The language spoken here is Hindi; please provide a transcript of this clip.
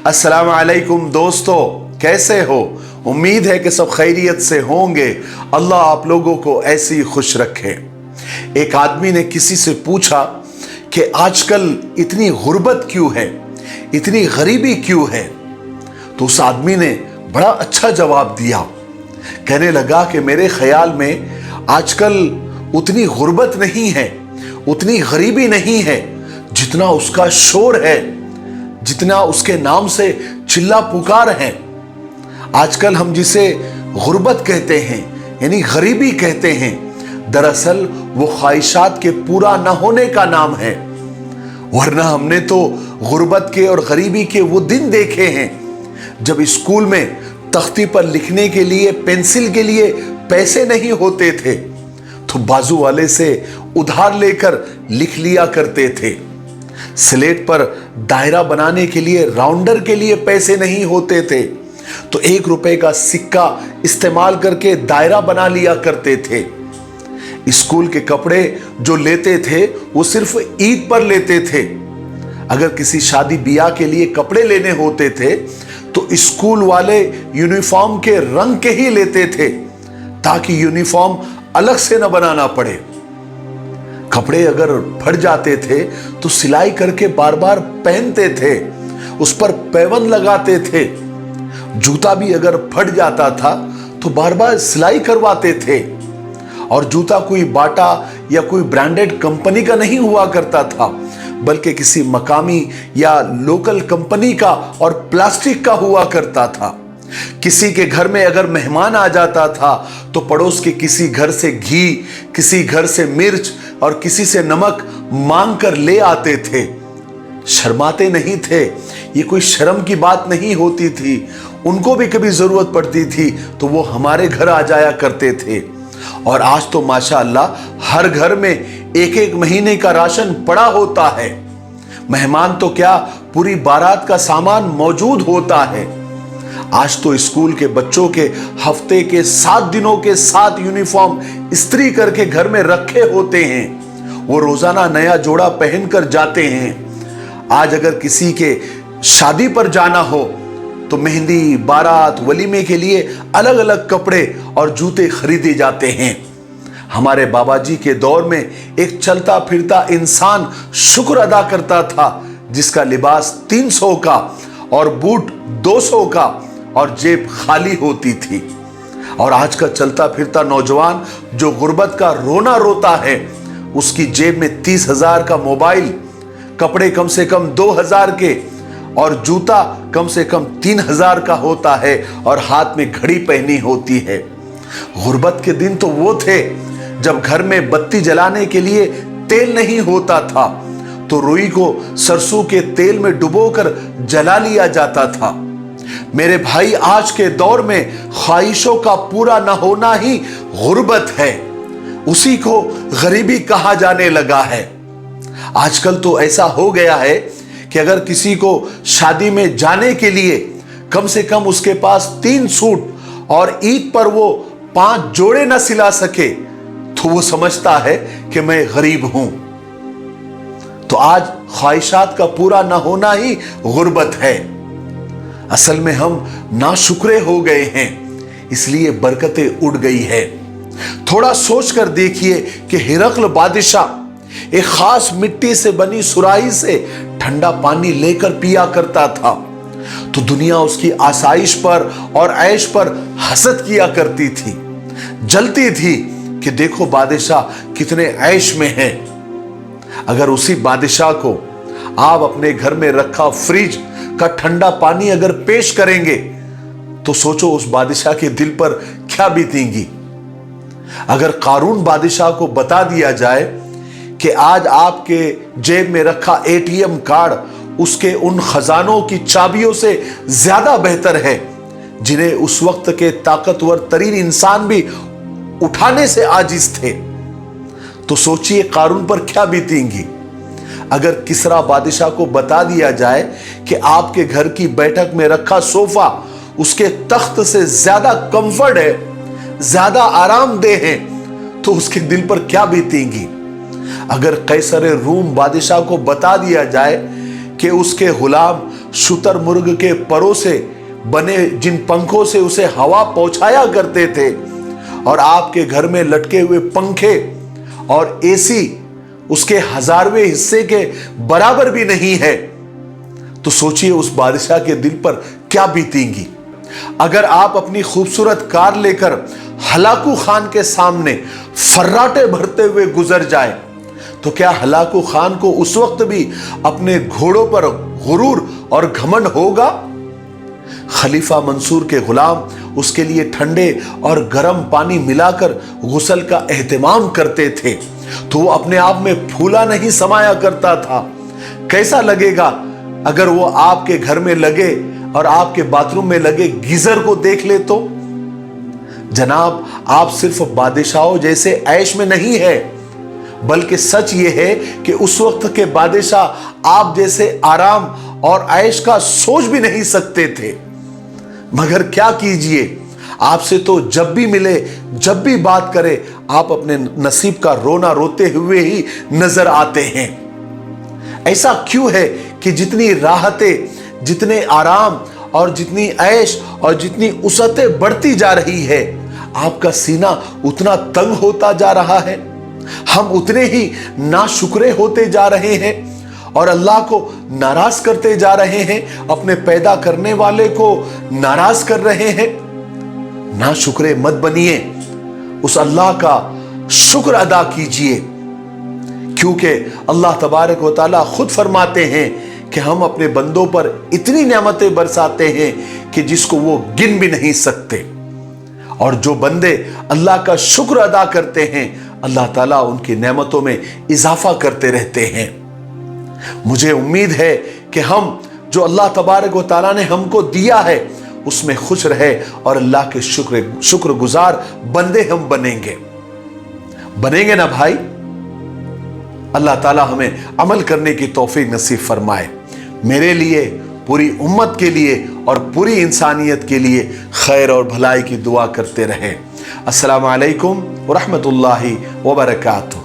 अस्सलाम वालेकुम दोस्तों, कैसे हो? उम्मीद है कि सब खैरियत से होंगे। अल्लाह आप लोगों को ऐसी ही खुश रखे। एक आदमी ने किसी से पूछा कि आजकल इतनी गुर्बत क्यों है, इतनी गरीबी क्यों है? तो उस आदमी ने बड़ा अच्छा जवाब दिया। कहने लगा कि मेरे ख्याल में आजकल उतनी गुर्बत नहीं है, उतनी गरीबी नहीं है जितना उसका शोर है, जितना उसके नाम से चिल्ला पुकार है। आजकल हम जिसे गुर्बत कहते हैं यानी गरीबी कहते हैं, दरअसल वो ख्वाहिशात के पूरा न होने का नाम है। वरना हमने तो गुर्बत के और गरीबी के वो दिन देखे हैं जब स्कूल में तख्ती पर लिखने के लिए, पेंसिल के लिए पैसे नहीं होते थे तो बाजू वाले से उधार लेकर लिख लिया करते थे। स्लेट पर दायरा बनाने के लिए, राउंडर के लिए पैसे नहीं होते थे तो 1 रुपए का सिक्का इस्तेमाल करके दायरा बना लिया करते थे। स्कूल के कपड़े जो लेते थे वो सिर्फ ईद पर लेते थे। अगर किसी शादी ब्याह के लिए कपड़े लेने होते थे तो स्कूल वाले यूनिफॉर्म के रंग के ही लेते थे ताकि यूनिफॉर्म अलग से न बनाना पड़े। कपड़े अगर फट जाते थे तो सिलाई करके बार बार पहनते थे, उस पर पैबंद लगाते थे। जूता भी अगर फट जाता था तो बार बार सिलाई करवाते थे। और जूता कोई बाटा या कोई ब्रांडेड कंपनी का नहीं हुआ करता था, बल्कि किसी मकामी या लोकल कंपनी का और प्लास्टिक का हुआ करता था। किसी के घर में अगर मेहमान आ जाता था तो पड़ोस के किसी घर से घी, किसी घर से मिर्च और किसी से नमक मांग कर ले आते थे। शर्माते नहीं थे, ये कोई शर्म की बात नहीं होती थी। उनको भी कभी जरूरत पड़ती थी तो वो हमारे घर आ जाया करते थे। और आज तो माशाअल्लाह हर घर में 1-1 महीने का राशन पड़ा होता है। मेहमान तो क्या, पूरी बारात का सामान मौजूद होता है। आज तो स्कूल के बच्चों के हफ्ते के 7 दिनों के 7 यूनिफॉर्म इस्त्री करके घर में रखे होते हैं। वो रोजाना नया जोड़ा पहनकर जाते हैं। आज अगर किसी के शादी पर जाना हो तो मेहंदी, बारात, वलीमे के लिए अलग अलग कपड़े और जूते खरीदे जाते हैं। हमारे बाबा जी के दौर में एक चलता फिरता इंसान शुक्र अदा करता था जिसका लिबास 300 का और बूट 200 का और जेब खाली होती थी। और आज का चलता फिरता नौजवान जो गुर्बत का रोना रोता है, उसकी जेब में 30,000 का मोबाइल, कपड़े कम से कम 2,000 के और जूता कम से कम 3,000 का होता है और हाथ में घड़ी पहनी होती है। गुर्बत के दिन तो वो थे जब घर में बत्ती जलाने के लिए तेल नहीं होता था तो रुई को सरसों के तेल में डुबोकर जला लिया जाता था। मेरे भाई, आज के दौर में ख्वाहिशों का पूरा न होना ही गुर्बत है, उसी को गरीबी कहा जाने लगा है। आजकल तो ऐसा हो गया है कि अगर किसी को शादी में जाने के लिए कम से कम उसके पास 3 सूट और ईद पर वो 5 जोड़े न सिला सके तो वो समझता है कि मैं गरीब हूं। तो आज ख्वाहिशात का पूरा न होना ही गुर्बत है। असल में हम नाशुक्रे हो गए हैं, इसलिए बरकतें उड़ गई है। थोड़ा सोच कर देखिए कि हिरकल बादशाह एक खास मिट्टी से बनी सुराही से ठंडा पानी लेकर पिया करता था तो दुनिया उसकी आसाइश पर और ऐश पर हसद किया करती थी, जलती थी कि देखो बादशाह कितने ऐश में है। अगर उसी बादशाह को आप अपने घर में रखा फ्रिज का ठंडा पानी अगर पेश करेंगे तो सोचो उस बादशाह के दिल पर क्या बीतेंगी। अगर कारून बादशाह को बता दिया जाए कि आज आपके जेब में रखा एटीएम कार्ड उसके उन खजानों की चाबियों से ज्यादा बेहतर है जिन्हें उस वक्त के ताकतवर तरीन इंसान भी उठाने से आजिज थे, तो सोचिए कारून पर क्या बीतेंगी। अगर किसरा बादशाह को बता दिया जाए कि आपके घर की बैठक में रखा सोफा उसके तख्त से ज्यादा कंफर्ट है, ज्यादा आरामदेह है, तो उसके दिल पर क्या बीतेंगी। अगर कैसर रूम बादशाह को बता दिया जाए कि उसके गुलाम शुतुरमुर्ग के परों से बने जिन पंखों से उसे हवा पहुंचाया करते थे, और आपके घर में लटके हुए पंखे और एसी उसके 1000वें हिस्से के बराबर भी नहीं है, तो सोचिए उस बादशाह के दिल पर क्या बीतेंगी। अगर आप अपनी खूबसूरत कार लेकर हलाकू खान के सामने फर्राटे भरते हुए गुजर जाए, तो क्या हलाकू खान को उस वक्त भी अपने घोड़ों पर गुरूर और घमंड होगा? खलीफा मंसूर के गुलाम उसके लिए ठंडे और गर्म पानी मिलाकर गुस्ल का एहतमाम करते थे, तो वो अपने आप में फूला नहीं समाया करता था। कैसा लगेगा अगर वो आपके घर में लगे और आपके बाथरूम में लगे गीजर को देख ले तो? जनाब, आप सिर्फ बादशाहों जैसे ऐश में नहीं है, बल्कि सच ये है कि उस वक्त के बादशाह आप जैसे आराम और ऐश का सोच भी नहीं सकते थे। मगर क्या कीजिए, आपसे तो जब भी मिले, जब भी बात करे, आप अपने नसीब का रोना रोते हुए ही नजर आते हैं। ऐसा क्यों है कि जितनी राहतें, जितने आराम और जितनी ऐश और जितनी उसतें बढ़ती जा रही है, आपका सीना उतना तंग होता जा रहा है, हम उतने ही नाशुक्रे होते जा रहे हैं और अल्लाह को नाराज करते जा रहे हैं, अपने पैदा करने वाले को नाराज कर रहे हैं। नाशुक्रे मत बनिए, उस अल्लाह का शुक्र अदा कीजिए, क्योंकि अल्लाह तबारक व तआला खुद फरमाते हैं कि हम अपने बंदों पर इतनी नेमतें बरसाते हैं कि जिसको वो गिन भी नहीं सकते। और जो बंदे अल्लाह का शुक्र अदा करते हैं, अल्लाह ताला उनकी नेमतों में इजाफा करते रहते हैं। मुझे उम्मीद है कि हम जो अल्लाह तबारक व तआला ने हमको दिया है उसमें खुश रहे और अल्लाह के शुक्रगुजार बंदे हम बनेंगे ना भाई। अल्लाह ताला हमें अमल करने की तौफीक नसीब फरमाए। मेरे लिए, पूरी उम्मत के लिए और पूरी इंसानियत के लिए खैर और भलाई की दुआ करते रहे। अस्सलामु अलैकुम व रहमतुल्लाहि व बरकातुहू।